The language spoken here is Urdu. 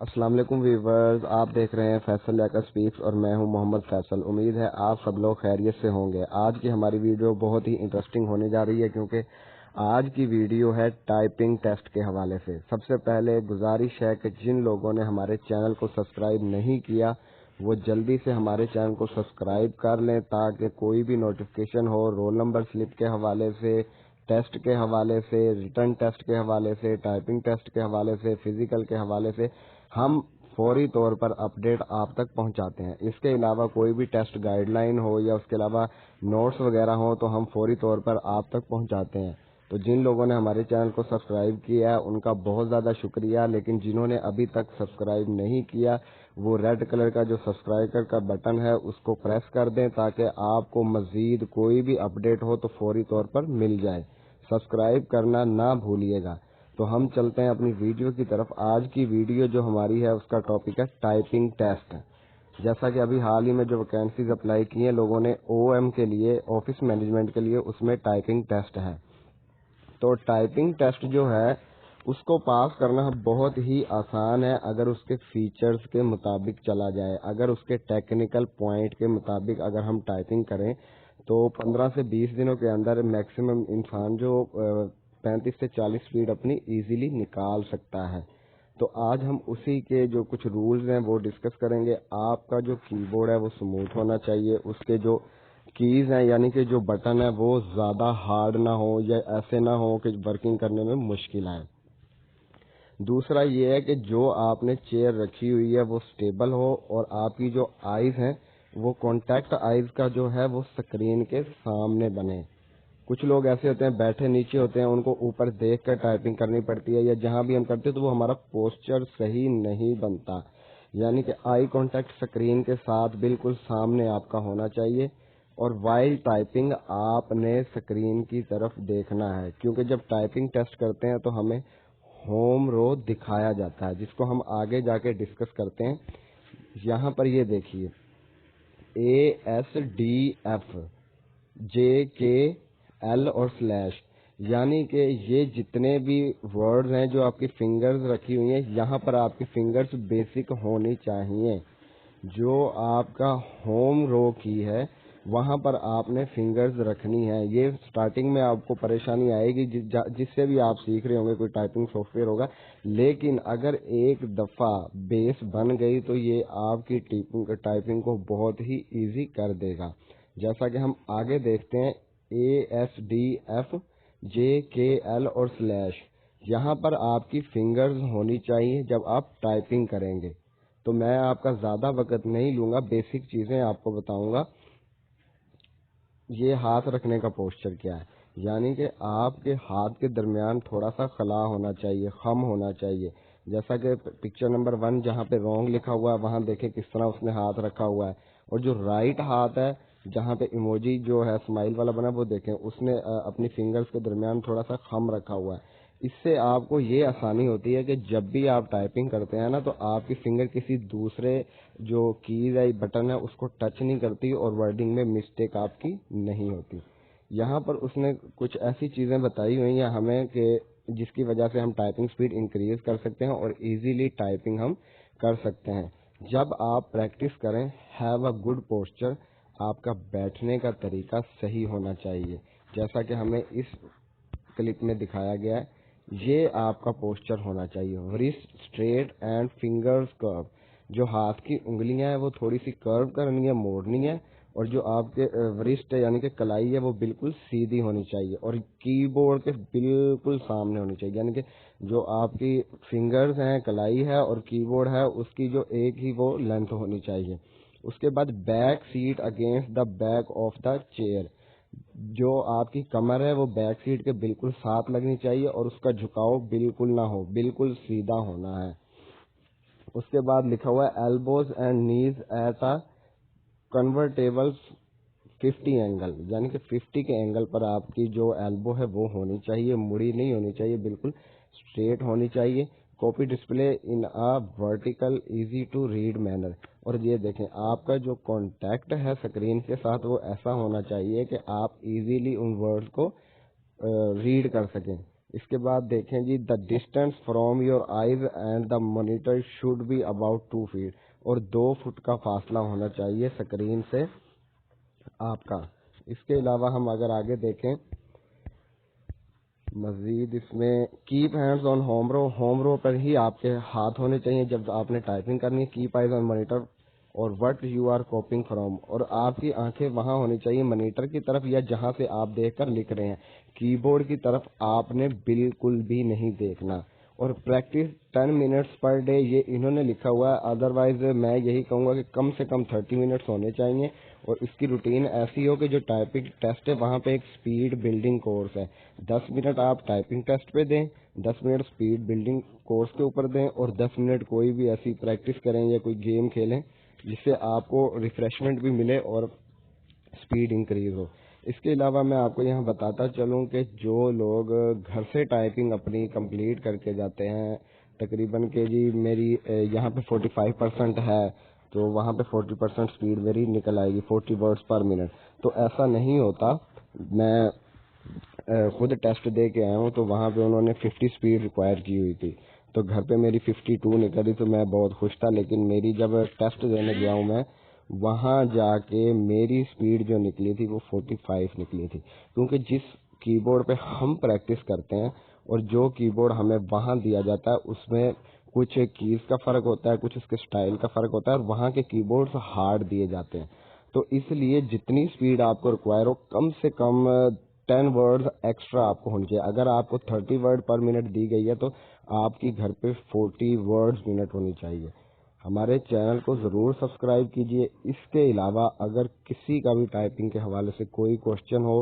السلام علیکم ویورز، آپ دیکھ رہے ہیں فیصل لیاقت سپیکس اور میں ہوں محمد فیصل۔ امید ہے آپ سب لوگ خیریت سے ہوں گے۔ آج کی ہماری ویڈیو بہت ہی انٹرسٹنگ ہونے جا رہی ہے کیونکہ آج کی ویڈیو ہے ٹائپنگ ٹیسٹ کے حوالے سے۔ سب سے پہلے گزارش ہے کہ جن لوگوں نے ہمارے چینل کو سبسکرائب نہیں کیا وہ جلدی سے ہمارے چینل کو سبسکرائب کر لیں تاکہ کوئی بھی نوٹیفیکیشن ہو رول نمبر سلپ کے حوالے سے، ٹیسٹ کے حوالے سے، ریٹرن ٹیسٹ کے حوالے سے، ٹائپنگ ٹیسٹ کے حوالے سے، فزیکل کے حوالے سے ہم فوری طور پر اپڈیٹ آپ تک پہنچاتے ہیں۔ اس کے علاوہ کوئی بھی ٹیسٹ گائیڈ لائن ہو یا اس کے علاوہ نوٹس وغیرہ ہوں تو ہم فوری طور پر آپ تک پہنچاتے ہیں۔ تو جن لوگوں نے ہمارے چینل کو سبسکرائب کیا ہے ان کا بہت زیادہ شکریہ، لیکن جنہوں نے ابھی تک سبسکرائب نہیں کیا وہ ریڈ کلر کا جو سبسکرائب کا بٹن ہے اس کو پریس کر دیں تاکہ آپ کو مزید کوئی بھی اپڈیٹ ہو تو فوری طور پر مل جائے۔ سبسکرائب کرنا نہ بھولیے گا۔ تو ہم چلتے ہیں اپنی ویڈیو کی طرف۔ آج کی ویڈیو جو ہماری ہے اس کا ٹاپک ہے ٹائپنگ ٹیسٹ۔ جیسا کہ ابھی حال ہی میں جو ویکینسیز اپلائی کی ہیں لوگوں نے او ایم کے لیے، آفس مینجمنٹ کے لیے، اس میں ٹائپنگ ٹیسٹ ہے۔ تو ٹائپنگ ٹیسٹ جو ہے اس کو پاس کرنا بہت ہی آسان ہے اگر اس کے فیچرز کے مطابق چلا جائے، اگر اس کے ٹیکنیکل پوائنٹ کے مطابق اگر ہم ٹائپنگ کریں تو 15 سے 20 دنوں کے اندر میکسیمم انسان جو 35 سے 40 سپیڈ اپنی ایزیلی نکال سکتا ہے۔ تو آج ہم اسی کے جو کچھ رولز ہیں وہ ڈسکس کریں گے۔ آپ کا جو کی بورڈ ہے وہ سموتھ ہونا چاہیے، اس کے جو کیز ہیں یعنی کہ جو بٹن ہے وہ زیادہ ہارڈ نہ ہو یا ایسے نہ ہو کہ ورکنگ کرنے میں مشکل آئے۔ دوسرا یہ ہے کہ جو آپ نے چیئر رکھی ہوئی ہے وہ سٹیبل ہو اور آپ کی جو آئیز ہیں وہ کانٹیکٹ آئیز کا جو ہے وہ سکرین کے سامنے بنے۔ کچھ لوگ ایسے ہوتے ہیں بیٹھے نیچے ہوتے ہیں، ان کو اوپر دیکھ کر ٹائپنگ کرنی پڑتی ہے یا جہاں بھی ہم کرتے ہیں تو وہ ہمارا پوسچر صحیح نہیں بنتا، یعنی کہ آئی کانٹیکٹ سکرین کے ساتھ بالکل سامنے آپ کا ہونا چاہیے۔ اور وائل ٹائپنگ آپ نے سکرین کی طرف دیکھنا ہے کیونکہ جب ٹائپنگ ٹیسٹ کرتے ہیں تو ہمیں ہوم رو دکھایا جاتا ہے جس کو ہم آگے جا کے ڈسکس کرتے ہیں۔ یہاں پر یہ دیکھیے ASDF JKL اور سلیش، یعنی کہ یہ جتنے بھی ورڈز ہیں جو آپ کی فنگرز رکھی ہوئی ہیں یہاں پر آپ کی فنگرز بیسک ہونی چاہیے۔ جو آپ کا ہوم رو کی ہے وہاں پر آپ نے فنگرز رکھنی ہے۔ یہ سٹارٹنگ میں آپ کو پریشانی آئے گی جس سے بھی آپ سیکھ رہے ہوں گے، کوئی ٹائپنگ سافٹ ویئر ہوگا، لیکن اگر ایک دفعہ بیس بن گئی تو یہ آپ کی ٹائپنگ کو بہت ہی ایزی کر دے گا۔ جیسا کہ ہم آگے دیکھتے ہیں ASDF JKL اور سلیش، یہاں پر آپ کی فنگرز ہونی چاہیے جب آپ ٹائپنگ کریں گے۔ تو میں آپ کا زیادہ وقت نہیں لوں گا، بیسک چیزیں آپ کو بتاؤں گا۔ یہ ہاتھ رکھنے کا پوسچر کیا ہے، یعنی کہ آپ کے ہاتھ کے درمیان تھوڑا سا خلا ہونا چاہیے، خم ہونا چاہیے۔ جیسا کہ پکچر نمبر 1 جہاں پہ رونگ لکھا ہوا ہے وہاں دیکھیں کس طرح اس نے ہاتھ رکھا ہوا ہے، اور جو رائٹ ہاتھ ہے جہاں پہ ایموجی جو ہے اسمائل والا بنا وہ دیکھیں اس نے اپنی فنگرز کے درمیان تھوڑا سا خم رکھا ہوا ہے۔ اس سے آپ کو یہ آسانی ہوتی ہے کہ جب بھی آپ ٹائپنگ کرتے ہیں نا تو آپ کی فنگر کسی دوسرے جو کیز ہے بٹن ہے اس کو ٹچ نہیں کرتی اور ورڈنگ میں مسٹیک آپ کی نہیں ہوتی۔ یہاں پر اس نے کچھ ایسی چیزیں بتائی ہوئی ہیں ہمیں کہ جس کی وجہ سے ہم ٹائپنگ سپیڈ انکریز کر سکتے ہیں اور ایزیلی ٹائپنگ ہم کر سکتے ہیں۔ جب آپ پریکٹس کریں، ہیو اے گڈ پوسچر، آپ کا بیٹھنے کا طریقہ صحیح ہونا چاہیے جیسا کہ ہمیں اس کلپ میں دکھایا گیا ہے۔ یہ آپ کا پوسچر ہونا چاہیے، ریسٹ اسٹریٹ اینڈ فنگرز کرو، جو ہاتھ کی انگلیاں ہیں وہ تھوڑی سی کرو کرنی ہے، موڑنی ہے، اور جو آپ کے ریسٹ یعنی کہ کلائی ہے وہ بالکل سیدھی ہونی چاہیے اور کی بورڈ کے بالکل سامنے ہونی چاہیے، یعنی کہ جو آپ کی فنگرز ہیں، کلائی ہے اور کی بورڈ ہے اس کی جو ایک ہی وہ لینتھ ہونی چاہیے۔ اس کے بعد back set against the back of the chair, جو آپ کی کمر ہے وہ بیک سیٹ کے بالکل ساتھ لگنی چاہیے اور اس کا جھکاؤ بالکل نہ ہو، بالکل سیدھا ہونا ہے۔ اس کے بعد لکھا ہوا ہے ایلبوز اینڈ نیز ایٹ اے کنورٹیبل 50 اینگل، یعنی کہ 50 کے اینگل پر آپ کی جو ایلبو ہے وہ ہونی چاہیے، مڑی نہیں ہونی چاہیے، بالکل اسٹریٹ ہونی چاہیے۔ Copy display in a vertical easy to read manner, اور یہ دیکھیں آپ کا جو کانٹیکٹ ہے سکرین کے ساتھ وہ ایسا ہونا چاہیے کہ آپ ایزیلی ان ورڈز کو ریڈ کر سکیں۔ اس کے بعد دیکھیں جی the distance from your eyes and the monitor should be about 2 feet، اور 2 فٹ کا فاصلہ ہونا چاہیے اسکرین سے آپ کا۔ اس کے علاوہ ہم اگر آگے دیکھیں مزید اس میں کیپ ہینڈز آن ہوم رو پر ہی آپ کے ہاتھ ہونے چاہیے جب آپ نے ٹائپنگ کرنی ہے۔ کیپ آئیز آن مانیٹر اور what you are copying from, اور آپ کی آنکھیں وہاں ہونی چاہیے مانیٹر کی طرف یا جہاں سے آپ دیکھ کر لکھ رہے ہیں، کی بورڈ کی طرف آپ نے بالکل بھی نہیں دیکھنا۔ اور پریکٹس 10 منٹس پر ڈے، یہ انہوں نے لکھا ہوا ہے، ادروائز میں یہی کہوں گا کہ کم سے کم 30 منٹس ہونے چاہیے۔ اور اس کی روٹین ایسی ہو کہ جو ٹائپنگ ٹیسٹ ہے وہاں پہ ایک سپیڈ بلڈنگ کورس ہے، 10 منٹ آپ ٹائپنگ ٹیسٹ پہ دیں، 10 منٹ سپیڈ بلڈنگ کورس کے اوپر دیں، اور 10 منٹ کوئی بھی ایسی پریکٹس کریں یا کوئی گیم کھیلیں جس سے آپ کو ریفریشمنٹ بھی ملے اور سپیڈ انکریز ہو۔ اس کے علاوہ میں آپ کو یہاں بتاتا چلوں کہ جو لوگ گھر سے ٹائپنگ اپنی کمپلیٹ کر کے جاتے ہیں تقریباً کہ جی میری یہاں پہ 45% ہے تو وہاں پہ 40% سپیڈ میری نکل آئے گی 40 ورڈز پر منٹ، تو ایسا نہیں ہوتا۔ میں خود ٹیسٹ دے کے آیا ہوں تو وہاں پہ انہوں نے 50 سپیڈ ریکوائر کی ہوئی تھی، تو گھر پہ میری 52 نکلی تو میں بہت خوش تھا، لیکن میری جب ٹیسٹ دینے گیا ہوں میں وہاں جا کے میری سپیڈ جو نکلی تھی وہ 45 نکلی تھی، کیونکہ جس کی بورڈ پہ ہم پریکٹس کرتے ہیں اور جو کی بورڈ ہمیں وہاں دیا جاتا ہے اس میں کچھ کیز کا فرق ہوتا ہے، کچھ اس کے سٹائل کا فرق ہوتا ہے، اور وہاں کے کی بورڈز ہارڈ دیے جاتے ہیں، تو اس لیے جتنی سپیڈ آپ کو ریکوائر ہو کم سے کم 10 ورڈز ایکسٹرا آپ کو ہونی چاہیے۔ اگر آپ کو 30 ورڈ پر منٹ دی گئی ہے تو آپ کی گھر پہ 40 ورڈز منٹ ہونی چاہیے۔ ہمارے چینل کو ضرور سبسکرائب کیجئے۔ اس کے علاوہ اگر کسی کا بھی ٹائپنگ کے حوالے سے کوئی کوشچن ہو